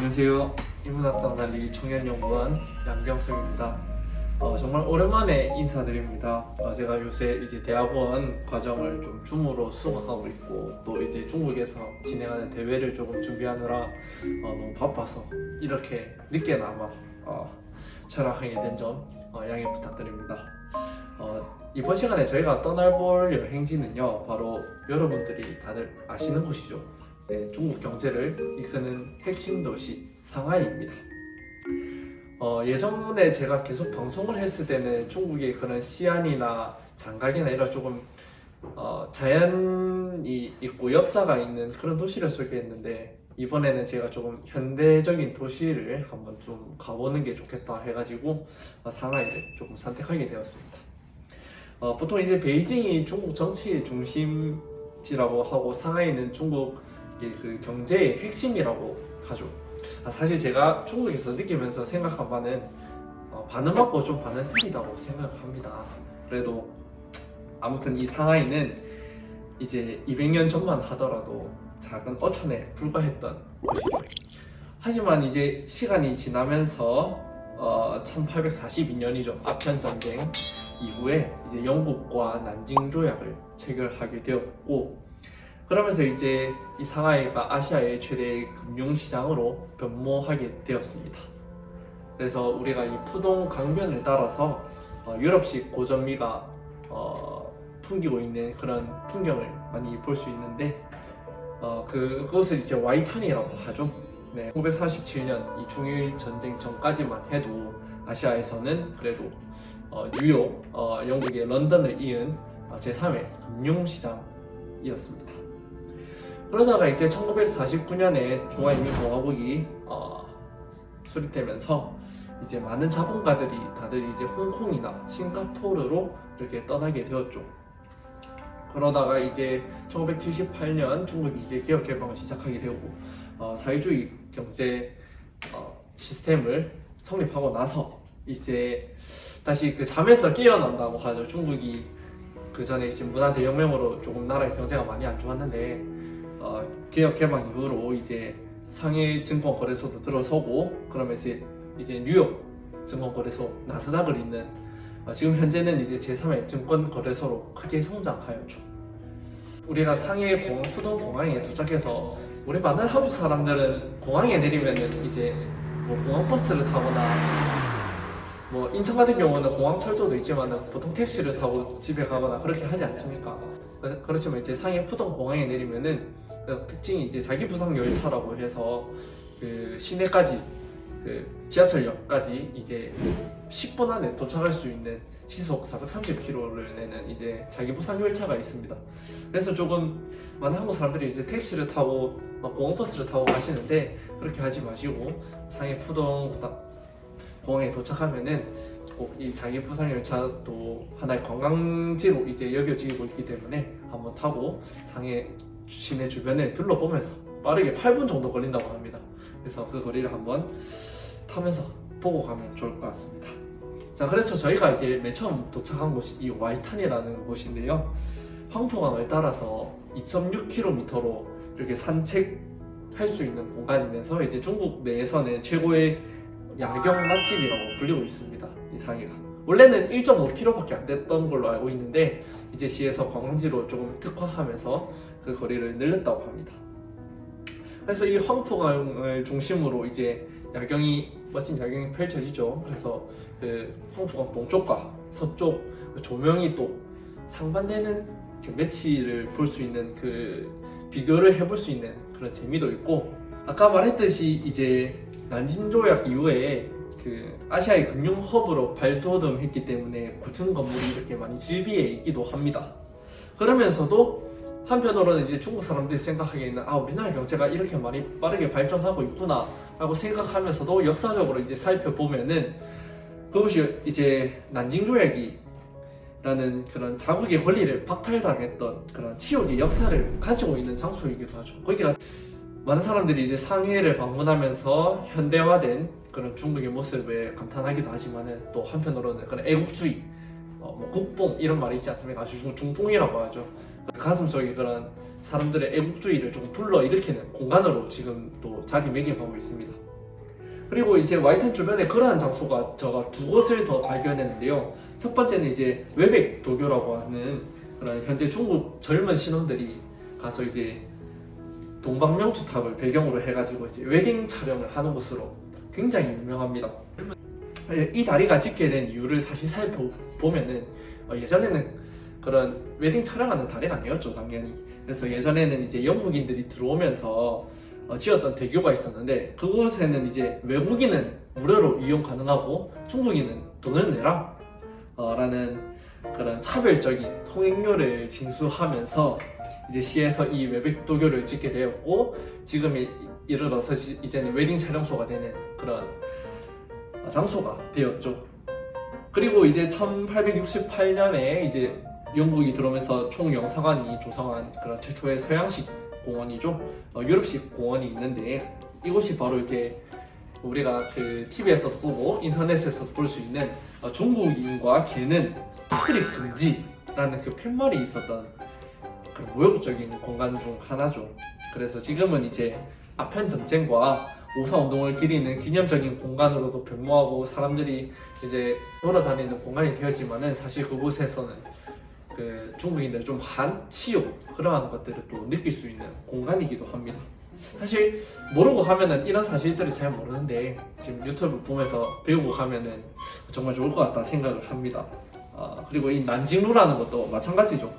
안녕하세요. 인문학당날리 청년연구원 양병석입니다. 정말 오랜만에 인사드립니다. 제가 요새 이제 대학원 과정을 좀 줌으로 수강하고 있고 또 이제 중국에서 진행하는 대회를 조금 준비하느라 너무 바빠서 이렇게 늦게나마 촬영하게 된 점 양해 부탁드립니다. 이번 시간에 저희가 떠나볼 여행지는요, 바로 여러분들이 다들 아시는 곳이죠. 네, 중국 경제를 이끄는 핵심 도시 상하이입니다. 예전에 제가 계속 방송을 했을 때는 중국의 그런 시안이나 장각이나 이런 조금 자연이 있고 역사가 있는 그런 도시를 소개했는데, 이번에는 제가 조금 현대적인 도시를 한번 좀 가보는 게 좋겠다 해가지고 상하이를 조금 선택하게 되었습니다. 보통 이제 베이징이 중국 정치의 중심지라고 하고 상하이는 중국 그 경제의 핵심이라고 하죠. 사실 제가 중국에서 느끼면서 생각한 바는 반은 맞고 좀 반은 틀리다고 생각합니다. 그래도 아무튼 이 상하이는 이제 200년 전만 하더라도 작은 어촌에 불과했던 곳이죠. 하지만 이제 시간이 지나면서 1842년이죠. 아편전쟁 이후에 이제 영국과 난징 조약을 체결하게 되었고, 그러면서 이제 이 상하이가 아시아의 최대 금융시장으로 변모하게 되었습니다. 그래서 우리가 이 푸동 강변을 따라서 유럽식 고전미가 풍기고 있는 그런 풍경을 많이 볼 수 있는데, 그것을 이제 와이탄이라고 하죠. 네, 1947년 이 중일 전쟁 전까지만 해도 아시아에서는 그래도 뉴욕, 영국의 런던을 이은 제3의 금융시장이었습니다. 그러다가 이제 1949년에 중화인민공화국이 수립되면서 이제 많은 자본가들이 다들 이제 홍콩이나 싱가포르로 이렇게 떠나게 되었죠. 그러다가 이제 1978년 중국이 이제 개혁 개방을 시작하게 되고 사회주의 경제 시스템을 성립하고 나서 이제 다시 그 잠에서 깨어난다고 하죠. 중국이 그 전에 이제 문화 대혁명으로 조금 나라의 경제가 많이 안 좋았는데 개혁 개방 이후로 이제 상해 증권 거래소도 들어서고, 그러면서 이제 뉴욕 증권 거래소 나스닥을 잇는 지금 현재는 이제 제3의 증권 거래소로 크게 성장하였죠. 우리가 상해 푸동 공항에 도착해서 우리 많은 한국 사람들은 공항에 내리면은 이제 뭐 공항 버스를 타거나 뭐 인천 같은 경우는 공항 철도도 있지만 보통 택시를 타고 집에 가거나 그렇게 하지 않습니까? 그렇지만 이제 상해 푸동 공항에 내리면은 특징이 이제 자기 부상 열차라고 해서 그 시내까지 그 지하철역까지 이제 10분 안에 도착할 수 있는 시속 430km를 내는 이제 자기 부상 열차가 있습니다. 그래서 조금 많은 한국 사람들이 이제 택시를 타고 공항버스를 타고 가시는데, 그렇게 하지 마시고 상해 푸동 공항에 도착하면은 꼭 이 자기 부상 열차도 하나의 관광지로 이제 여겨지고 있기 때문에 한번 타고 상해 시내 주변을 둘러보면서 빠르게 8분 정도 걸린다고 합니다. 그래서 그 거리를 한번 타면서 보고 가면 좋을 것 같습니다. 자, 그래서 저희가 이제 맨 처음 도착한 곳이 이 와이탄이라는 곳인데요, 황포강을 따라서 2.6km로 이렇게 산책할 수 있는 공간이면서 이제 중국 내에서는 최고의 야경 맛집이라고 불리고 있습니다. 이 상해가 원래는 1.5km밖에 안 됐던 걸로 알고 있는데 이제 시에서 관광지로 조금 특화하면서 그 거리를 늘렸다고 합니다. 그래서 이 황포강을 중심으로 이제 멋진 야경이 펼쳐지죠. 그래서 그 황포강 동쪽과 서쪽 조명이 또 상반되는 그 매치를 볼 수 있는 그 비교를 해볼 수 있는 그런 재미도 있고, 아까 말했듯이 이제 난징 조약 이후에 그 아시아의 금융 허브로 발돋움했기 때문에 고층 건물이 이렇게 많이 즐비해 있기도 합니다. 그러면서도 한편으로는 이제 중국 사람들이 생각하기에는 우리나라 경제가 이렇게 많이 빠르게 발전하고 있구나 라고 생각하면서도 역사적으로 이제 살펴보면은 그것이 이제 난징 조약이라는 그런 자국의 권리를 박탈당했던 그런 치욕의 역사를 가지고 있는 장소이기도 하죠. 거기가 많은 사람들이 이제 상해를 방문하면서 현대화된 그런 중국의 모습에 감탄하기도 하지만은 또 한편으로는 그런 애국주의, 국뽕 이런 말이 있지 않습니까? 아주 중뽕이라고 하죠. 가슴속에 그런 사람들의 애국주의를 좀 불러일으키는 공간으로 지금 또 자리매김하고 있습니다. 그리고 이제 와이탄 주변에 그러한 장소가 제가 두 곳을 더 발견했는데요. 첫 번째는 이제 웨백 도교라고 하는 그런 현재 중국 젊은 신혼들이 가서 이제 동방명주탑을 배경으로 해가지고 이제 웨딩 촬영을 하는 곳으로 굉장히 유명합니다. 이 다리가 짓게 된 이유를 사실 살펴보면은 예전에는 그런 웨딩 촬영하는 다리가 아니었죠, 당연히. 그래서 예전에는 이제 영국인들이 들어오면서 지었던 대교가 있었는데, 그곳에는 이제 외국인은 무료로 이용 가능하고 중국인은 돈을 내라 라는 그런 차별적인 통행료를 징수하면서 이제 시에서 이 웨백도교를 짓게 되었고, 지금에 이르러서 이제는 웨딩 촬영소가 되는 그런 장소가 되었죠. 그리고 이제 1868년에 이제 영국이 들어오면서 총영사관이 조성한 그런 최초의 서양식 공원이죠. 유럽식 공원이 있는데, 이곳이 바로 이제 우리가 그 TV에서도 보고 인터넷에서도 볼 수 있는 중국인과 개는 출입 금지라는 그 팻말이 있었던 그 모욕적인 공간 중 하나죠. 그래서 지금은 이제 아편 전쟁과 오사 운동을 기리는 기념적인 공간으로도 변모하고 사람들이 이제 돌아다니는 공간이 되었지만은, 사실 그곳에서는 그 중국인들 좀 한치욕 그러한 것들을 또 느낄 수 있는 공간이기도 합니다. 사실 모르고 가면은 이런 사실들을 잘 모르는데, 지금 유튜브 보면서 배우고 가면은 정말 좋을 것 같다 생각을 합니다. 그리고 이 난징루라는 것도 마찬가지죠.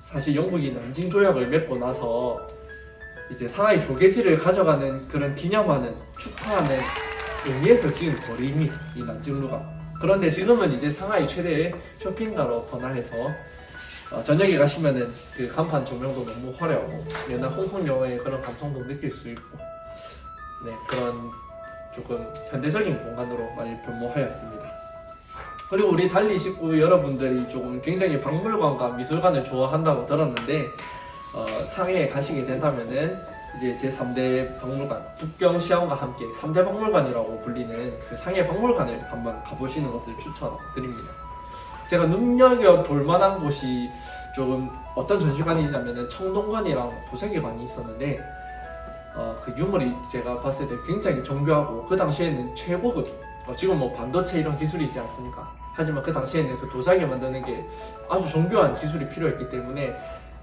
사실 영국이 난징 조약을 맺고 나서 이제 상하이 조개지를 가져가는 그런 기념하는, 축하하는 의미에서 지은 거리입니다, 이 난징루가. 그런데 지금은 이제 상하이 최대의 쇼핑가로 번화해서 저녁에 가시면은 그 간판 조명도 너무 화려하고 옛날 홍콩 영화의 그런 감성도 느낄 수 있고, 네, 그런 조금 현대적인 공간으로 많이 변모하였습니다. 그리고 우리 달리 식구 여러분들이 조금 굉장히 박물관과 미술관을 좋아한다고 들었는데, 상해에 가시게 된다면은 이제 제3대 박물관, 북경시안과 함께 3대 박물관이라고 불리는 그 상해 박물관을 한번 가보시는 것을 추천드립니다. 제가 눈여겨볼 만한 곳이 조금 어떤 전시관이 있냐면은 청동관이랑 도자기관이 있었는데, 그 유물이 제가 봤을 때 굉장히 정교하고 그 당시에는 최고급, 지금 뭐 반도체 이런 기술이지 않습니까? 하지만 그 당시에는 그 도자기 만드는 게 아주 정교한 기술이 필요했기 때문에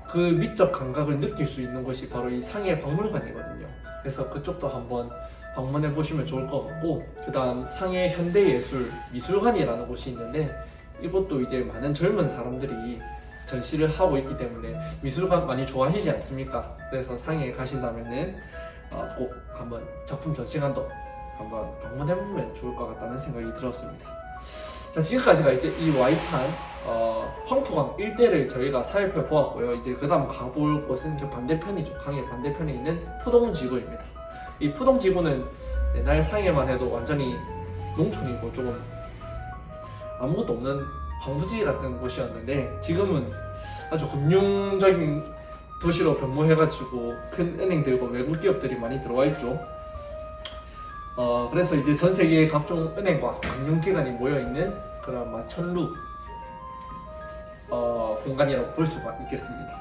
그 미적 감각을 느낄 수 있는 곳이 바로 이 상해 박물관이거든요. 그래서 그쪽도 한번 방문해 보시면 좋을 것 같고, 그 다음 상해 현대예술 미술관이라는 곳이 있는데, 이곳도 이제 많은 젊은 사람들이 전시를 하고 있기 때문에 미술관 많이 좋아하시지 않습니까? 그래서 상해에 가신다면은 꼭 한번 작품 전시관도 한번 방문해보면 좋을 것 같다는 생각이 들었습니다. 자, 지금까지가 이제 이 와이탄 황푸강 일대를 저희가 살펴보았고요. 이제 그 다음 가볼 곳은 그 반대편이죠. 강의 반대편에 있는 푸동지구입니다. 이 푸동지구는 옛날 상해만 해도 완전히 농촌이고 조금 아무것도 없는 황무지 같은 곳이었는데, 지금은 아주 금융적인 도시로 변모해가지고 큰 은행들과 외국 기업들이 많이 들어와 있죠. 그래서 이제 전 세계의 각종 은행과 금융기관이 모여있는 그런 마천루 공간이라고 볼 수가 있겠습니다.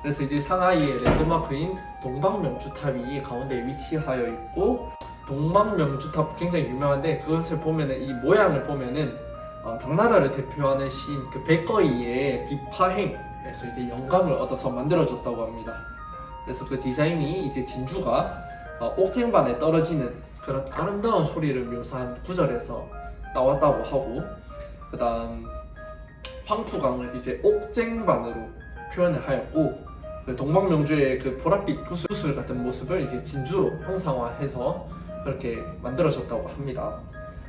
그래서 이제 상하이의 랜드마크인 동방명주탑이 가운데 위치하여 있고, 동방명주탑 굉장히 유명한데, 그것을 보면은 이 모양을 보면은 당나라를 대표하는 시인 그 백거이의 비파행에서 이제 영감을 얻어서 만들어졌다고 합니다. 그래서 그 디자인이 이제 진주가 옥쟁반에 떨어지는 그런 아름다운 소리를 묘사한 구절에서 나왔다고 하고, 그 다음 황푸강을 이제 옥쟁반으로 표현을 하였고, 그 동방명주의 그 보랏빛 구슬 같은 모습을 이제 진주로 형상화해서 그렇게 만들어졌다고 합니다.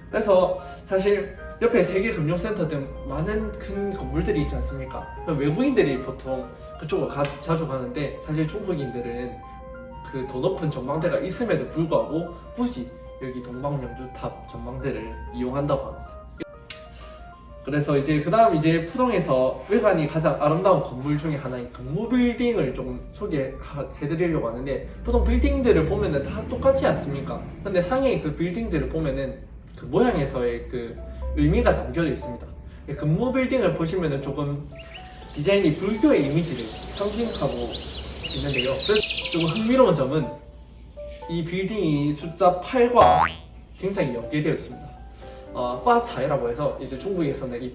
그래서 사실 옆에 세계금융센터 등 많은 큰 건물들이 있지 않습니까? 외국인들이 보통 그쪽으로 자주 가는데, 사실 중국인들은 그 더 높은 전망대가 있음에도 불구하고 굳이 여기 동방명주탑 전망대를 이용한다고 합니다. 그래서 이제 그 다음 이제 푸동에서 외관이 가장 아름다운 건물 중에 하나인 금무빌딩을 조금 소개해드리려고 하는데, 보통 빌딩들을 보면은 다 똑같지 않습니까? 근데 상해의 그 빌딩들을 보면은 그 모양에서의 그 의미가 담겨져 있습니다. 금무빌딩을 보시면은 조금 디자인이 불교의 이미지를 상징하고 있는데요. 그래서 조금 흥미로운 점은 이 빌딩이 숫자 8과 굉장히 연계되어 있습니다. 파차이라고 해서 이제 중국에서는 이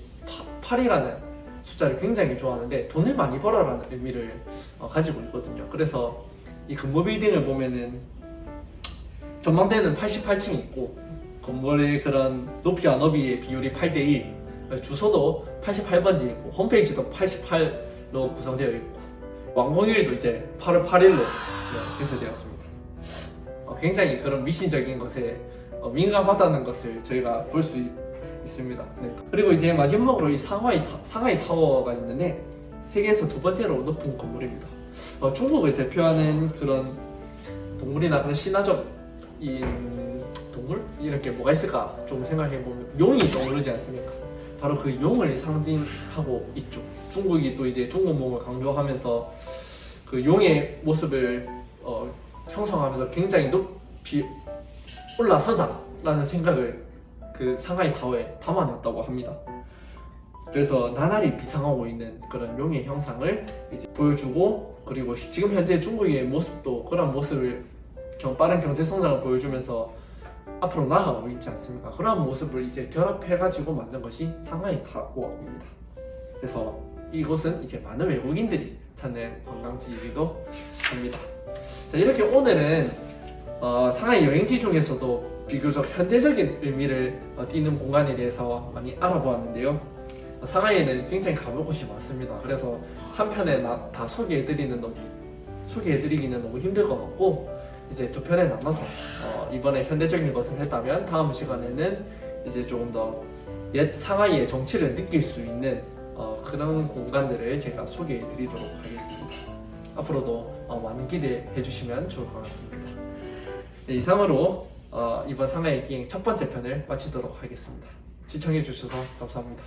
8이라는 숫자를 굉장히 좋아하는데 돈을 많이 벌어라는 의미를 가지고 있거든요. 그래서 이 금고 빌딩을 보면은 전망대는 88층이 있고 건물의 그런 높이와 너비의 비율이 8대1, 주소도 88번지 있고 홈페이지도 88로 구성되어 있고 완공일도 이제 8월 8일로 개설되었습니다. 굉장히 그런 미신적인 것에 민감하다는 것을 저희가 볼 수 있습니다. 네. 그리고 이제 마지막으로 이 상하이 타워가 있는데 세계에서 두 번째로 높은 건물입니다. 중국을 대표하는 그런 동물이나 그런 신화적인 동물? 이런 게 뭐가 있을까 좀 생각해보면 용이 떠오르지 않습니까? 바로 그 용을 상징하고 있죠. 중국이 또 이제 중국몽을 강조하면서 그 용의 모습을 형성하면서 굉장히 높이 올라서자라는 생각을 그 상하이 타워에 담아냈다고 합니다. 그래서 나날이 비상하고 있는 그런 용의 형상을 이제 보여주고, 그리고 지금 현재 중국의 모습도 그런 모습을 빠른 경제 성장을 보여주면서 앞으로 나아가고 있지 않습니까? 그런 모습을 이제 결합해가지고 만든 것이 상하이 타워입니다. 그래서 이곳은 이제 많은 외국인들이 찾는 관광지이기도 합니다. 자, 이렇게 오늘은 상하이 여행지 중에서도 비교적 현대적인 의미를 띠는 공간에 대해서 많이 알아보았는데요. 상하이에는 굉장히 가볼 곳이 많습니다. 그래서 한 편에 다 소개해드리기는 너무 힘들 것 같고, 이제 두 편에 나눠서 이번에 현대적인 것을 했다면 다음 시간에는 이제 조금 더 옛 상하이의 정치를 느낄 수 있는 그런 공간들을 제가 소개해드리도록 하겠습니다. 앞으로도 많은 기대해 주시면 좋을 것 같습니다. 네, 이상으로 이번 상하이 기행 첫 번째 편을 마치도록 하겠습니다. 시청해 주셔서 감사합니다.